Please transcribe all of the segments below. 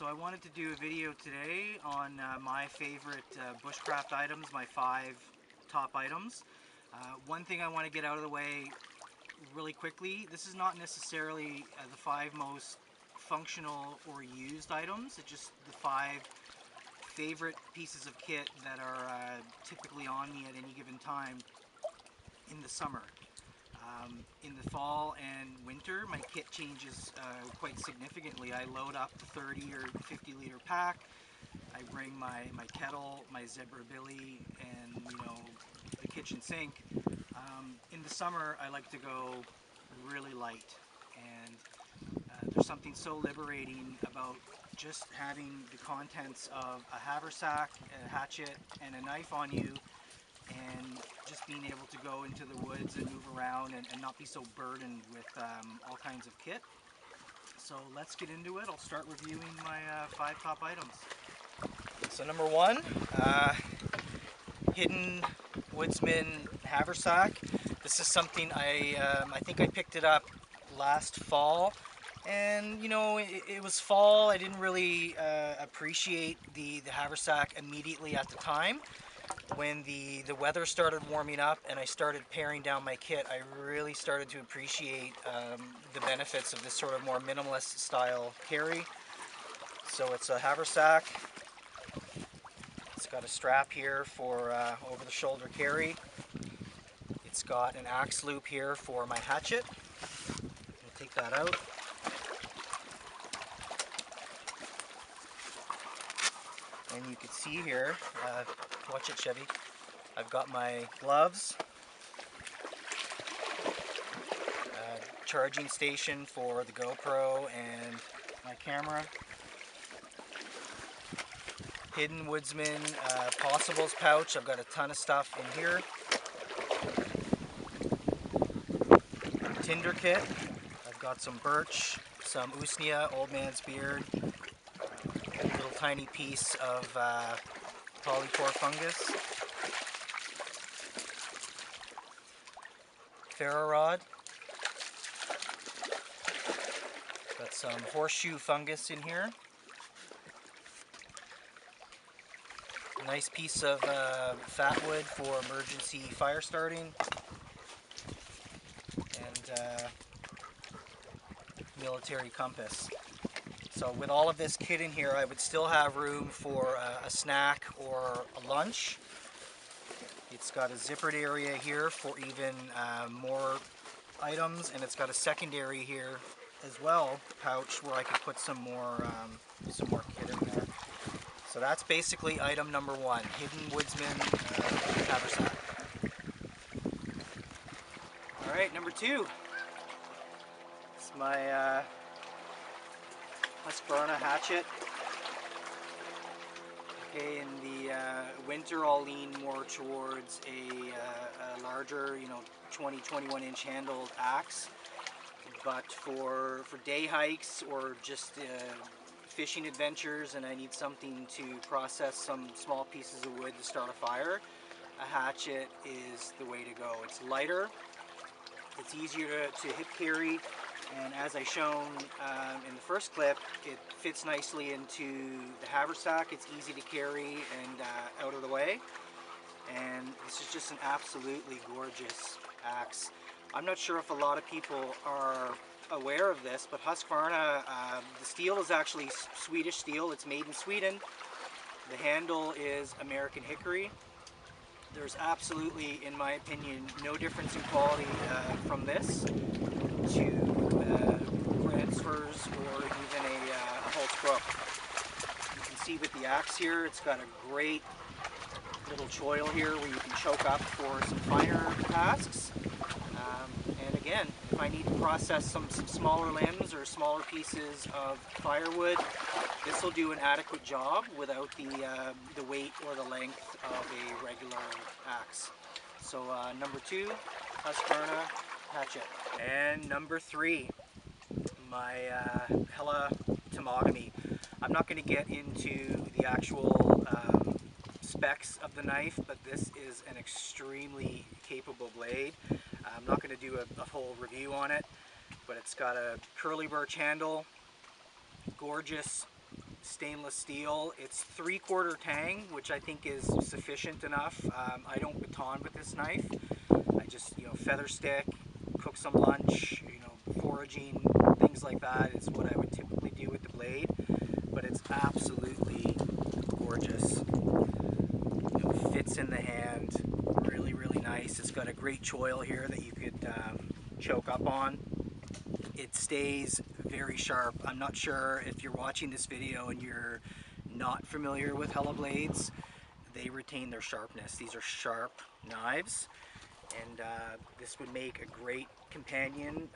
So I wanted to do a video today on my favorite bushcraft items, my 5 top items. One thing I want to get out of the way really quickly, this is not necessarily the 5 most functional or used items, it's just the 5 favorite pieces of kit that are typically on me at any given time in the summer. In the fall and winter, my kit changes quite significantly. I load up the 30 or 50 liter pack. I bring my kettle, my zebra billy, and the kitchen sink. In the summer, I like to go really light, and there's something so liberating about just having the contents of a haversack, a hatchet, and a knife on you, and just being able to go into the woods and move around and not be so burdened with all kinds of kit. So let's get into it. I'll start reviewing my 5 top items. So number 1, Hidden Woodsmen Haversack. This is something I think I picked it up last fall, and it was fall. I didn't really appreciate the haversack immediately at the time. When the weather started warming up and I started paring down my kit, I really started to appreciate the benefits of this sort of more minimalist style carry. So it's a haversack. It's got a strap here for over the shoulder carry. It's got an axe loop here for my hatchet. I'll take that out. And you can see here, watch it, Chevy, I've got my gloves, charging station for the GoPro and my camera, Hidden Woodsman Possibles pouch. I've got a ton of stuff in here, tinder kit. I've got some birch, some usnea, old man's beard, a little tiny piece of polypore fungus, ferro rod, got some horseshoe fungus in here, a nice piece of fat wood for emergency fire starting, and military compass. So with all of this kit in here, I would still have room for a snack or a lunch. It's got a zippered area here for even more items, and it's got a secondary here as well, pouch, where I could put some more kit in there. So that's basically item number 1, Hidden Woodsman haversack. All right, number 2. It's my Husqvarna Hatchet. Okay, in the winter I'll lean more towards a larger, 20-21 inch handled axe. But for day hikes or just fishing adventures and I need something to process some small pieces of wood to start a fire, a hatchet is the way to go. It's lighter, it's easier to hip carry, and as I shown in the first clip, it fits nicely into the haversack. It's easy to carry and out of the way. And this is just an absolutely gorgeous axe. I'm not sure if a lot of people are aware of this, but Husqvarna, the steel is actually Swedish steel. It's made in Sweden. The handle is American hickory. There's absolutely, in my opinion, no difference in quality from this to transfers or even a Holtz Brook. You can see with the axe here, it's got a great little choil here where you can choke up for some finer tasks. And again, if I need to process some smaller limbs or smaller pieces of firewood, this will do an adequate job without the weight or the length of a regular axe. So number 2, Husqvarna Hatchet. And number 3, my Helle Temagami. I'm not going to get into the actual specs of the knife, but this is an extremely capable blade. I'm not going to do a whole review on it, but it's got a curly birch handle, gorgeous stainless steel. It's 3/4 tang, which I think is sufficient enough. I don't baton with this knife. I just, feather stick, cook some lunch, foraging, things like that is what I would typically do with the blade. But it's absolutely gorgeous. Fits in the hand, really, really nice. It's got a great choil here that you could choke up on. It stays very sharp. I'm not sure if you're watching this video and you're not familiar with Helle blades. They retain their sharpness. These are sharp knives, and this would make a great companion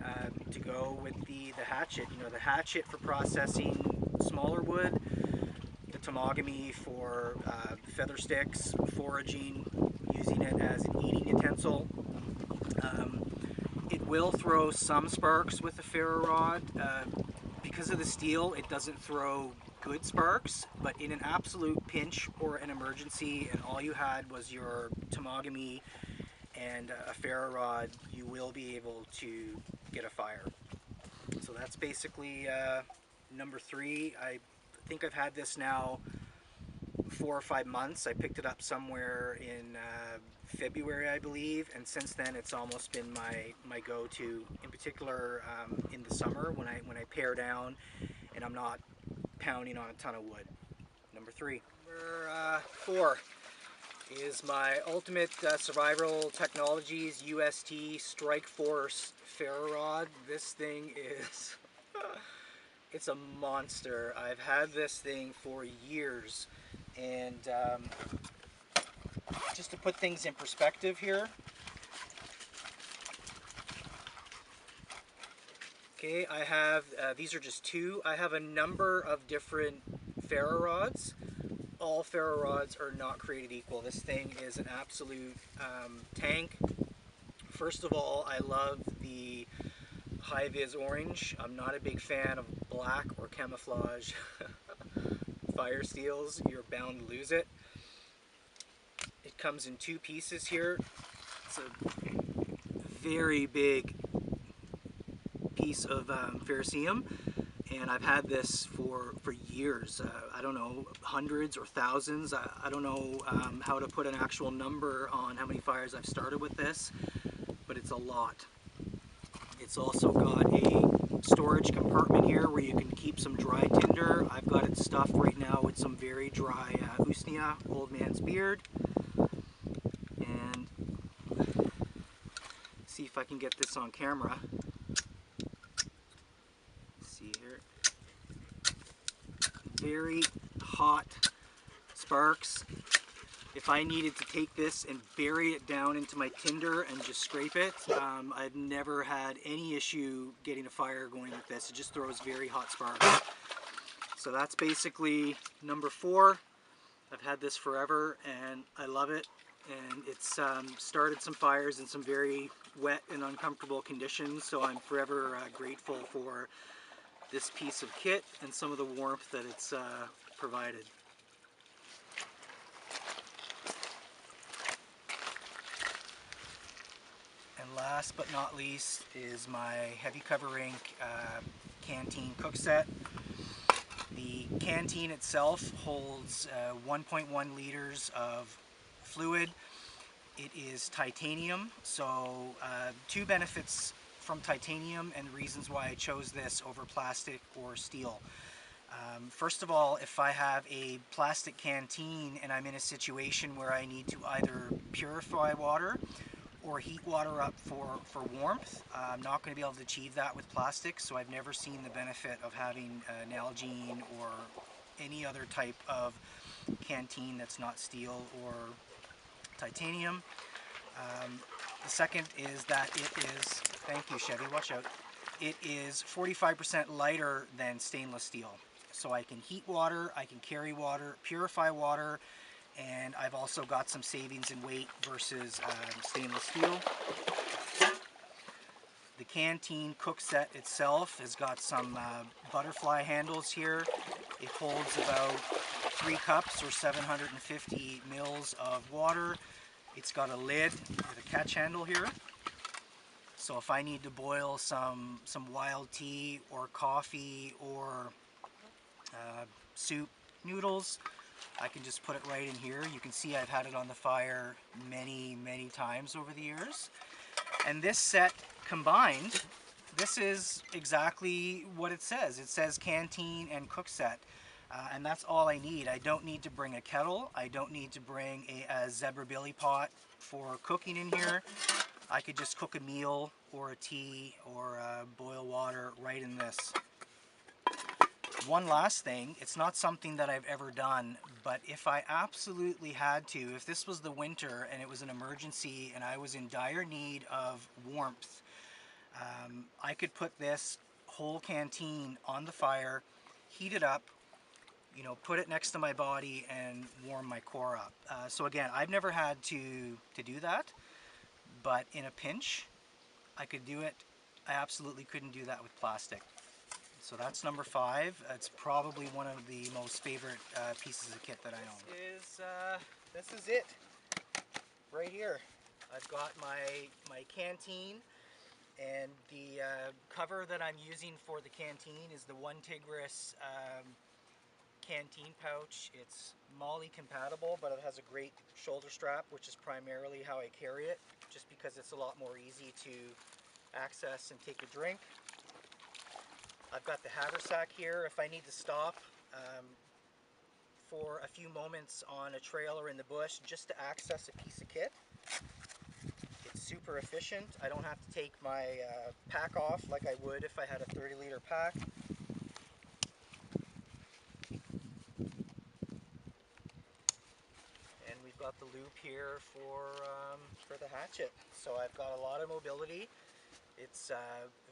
to go with the hatchet. The hatchet for processing smaller wood, the Temagami for feather sticks, foraging, using it as an eating utensil. It will throw some sparks with the ferro rod. Because of the steel, it doesn't throw good sparks, but in an absolute pinch or an emergency and all you had was your Temagami and a ferro rod, you will be able to get a fire. So that's basically number 3. I think I've had this now 4 or 5 months. I picked it up somewhere in February, I believe, and since then it's almost been my go-to. In particular, in the summer when I pare down and I'm not pounding on a ton of wood. Number 3. Number 4 is my Ultimate Survival Technologies UST StrikeForce Ferro Rod. This thing is it's a monster. I've had this thing for years, and just to put things in perspective here, okay, I have these are just 2. I have a number of different ferro rods. All ferro rods are not created equal. This thing is an absolute tank. First of all, I love the high-vis orange. I'm not a big fan of black or camouflage fire steels. You're bound to lose it. It comes in 2 pieces here. It's a very big piece of ferrocerium, and I've had this for years. I don't know, hundreds or thousands. I don't know how to put an actual number on how many fires I've started with this, but it's a lot. It's also got a storage compartment here where you can keep some dry tinder. I've got it stuffed right now with some very dry usnia, old man's beard. And see if I can get this on camera. See here. Very hot sparks. If I needed to take this and bury it down into my tinder and just scrape it, I've never had any issue getting a fire going with this. It just throws very hot sparks. So that's basically number 4. I've had this forever and I love it. And it's started some fires in some very wet and uncomfortable conditions, so I'm forever grateful for this piece of kit and some of the warmth that it's provided. And last but not least is my heavy cover ink Canteen cook set. The Canteen itself holds 1.1 liters of fluid. It is titanium, so 2 benefits from titanium and reasons why I chose this over plastic or steel. First of all, if I have a plastic canteen and I'm in a situation where I need to either purify water or heat water up for warmth, I'm not going to be able to achieve that with plastic, so I've never seen the benefit of having an Nalgene or any other type of canteen that's not steel or titanium. The second is that it is, thank you Chevy, watch out, it is 45% lighter than stainless steel. So I can heat water, I can carry water, purify water, and I've also got some savings in weight versus stainless steel. The Canteen cook set itself has got some butterfly handles here. It holds about 3 cups or 750 mils of water. It's got a lid with a catch handle here. So if I need to boil some wild tea or coffee or soup, noodles. I can just put it right in here. You can see I've had it on the fire many times over the years. And this set combined, this is exactly what it says. It says Canteen and cook set. And that's all I need. I don't need to bring a kettle. I don't need to bring a zebra billy pot for cooking in here. I could just cook a meal or a tea or boil water right in this. One last thing, it's not something that I've ever done, but if I absolutely had to, if this was the winter and it was an emergency and I was in dire need of warmth, I could put this whole canteen on the fire, heat it up, you know, put it next to my body and warm my core up. So again, I've never had to do that, but in a pinch, I could do it. I absolutely couldn't do that with plastic. So that's number 5. It's probably one of the most favorite pieces of kit that I own. This is it, right here. I've got my canteen, and the cover that I'm using for the canteen is the One Tigris canteen pouch. It's MOLLE compatible, but it has a great shoulder strap, which is primarily how I carry it, just because it's a lot more easy to access and take a drink. I've got the Haversack here if I need to stop for a few moments on a trail or in the bush just to access a piece of kit. It's super efficient. I don't have to take my pack off like I would if I had a 30-liter pack. And we've got the loop here for the hatchet. So I've got a lot of mobility. It's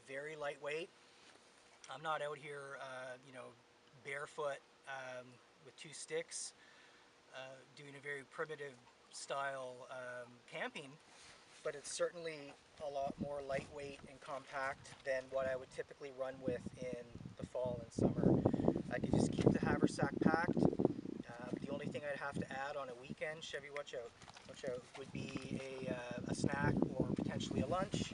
very lightweight. I'm not out here, you know, barefoot with 2 sticks, doing a very primitive style camping, but it's certainly a lot more lightweight and compact than what I would typically run with in the fall and summer. I could just keep the Haversack packed. The only thing I'd have to add on a weekend, Chevy, watch out, would be a snack or potentially a lunch.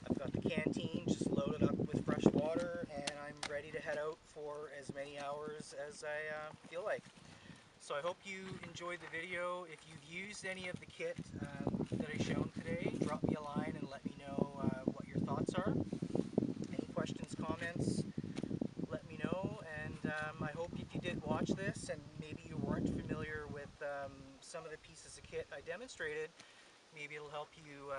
I've got the canteen just loaded up with fresh water, and I'm ready to head out for as many hours as I feel like. So I hope you enjoyed the video. If you've used any of the kit that I've shown today, drop me a line and let me know what your thoughts are. Any questions, comments, let me know. And I hope if you did watch this and maybe you weren't familiar with some of the pieces of kit I demonstrated, maybe it'll help you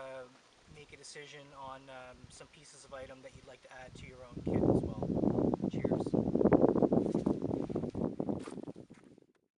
make a decision on some pieces of item that you'd like to add to your own kit as well. Cheers.